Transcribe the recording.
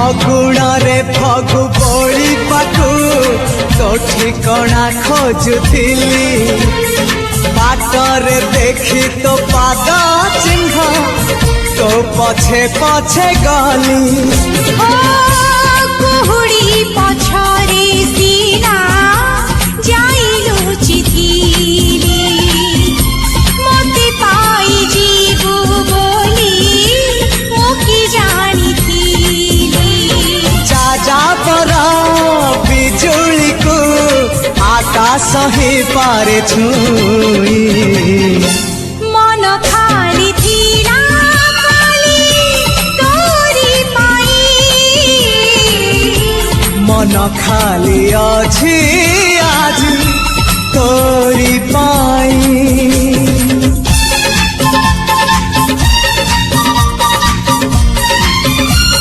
ଫଗୁଣରେ ଫଗୁ ବୋଳି ପାଖୁ ତୋ ଠିକଣା ଖୋଜୁଥିଲି ବାଟରେ ଦେଖି ତୋ ପାଦ ଚିହ୍ନ ତୋ ପଛେ ପଛେ ଗଲି କୁହୁଡ଼ି ପଛରେ ସିନା ଯାଇ ଲୁଚିଥିଲି ମୋତେ ପାଇଯିବୁ ବୋଲି ମୁଁ କି ଜାଣିଥିଲି ଯାଯାବର ବିଜୁଳିକୁ ଆକାଶ ହିଁ ପାରେ ଛୁଇଁ ମନ ଖାଲି ଥିଲା ଖାଲି ତୋରି ପାଇଁ ମନ ଖାଲି ଅଛି ଆଜି ତୋରି ପାଇଁ।